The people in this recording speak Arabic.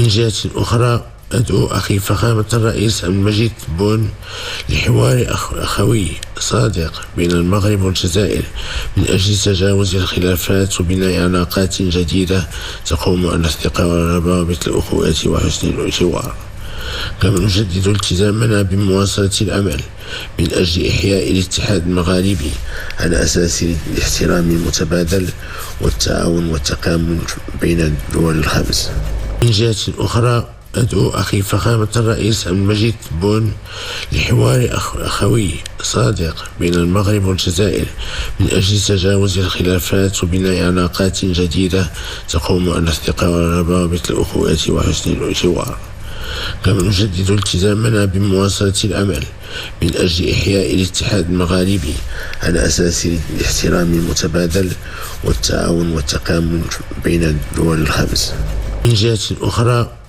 من جهة أخرى، أدعو أخي فخامة الرئيس عبد المجيد تبون لحوار أخوي صادق بين المغرب والجزائر من أجل تجاوز الخلافات وبناء علاقات جديدة تقوم على الثقة وروابط الأخوة وحسن الجوار. كما نجدد التزامنا بمواصلة العمل من أجل إحياء الاتحاد المغاربي على أساس الاحترام المتبادل والتعاون والتكامل بين الدول الخمس. من جهة أخرى، أدعو أخي فخامة الرئيس عبد المجيد تبون لحوار أخوي صادق بين المغرب والجزائر من أجل تجاوز الخلافات وبناء علاقات جديدة تقوم على الثقة وروابط الأخوة وحسن الجوار. كما نجدد التزامنا بمواصلة العمل من أجل إحياء الاتحاد المغاربي على أساس الاحترام المتبادل والتعاون والتكامل بين الدول الخمس. من جهة أخرى،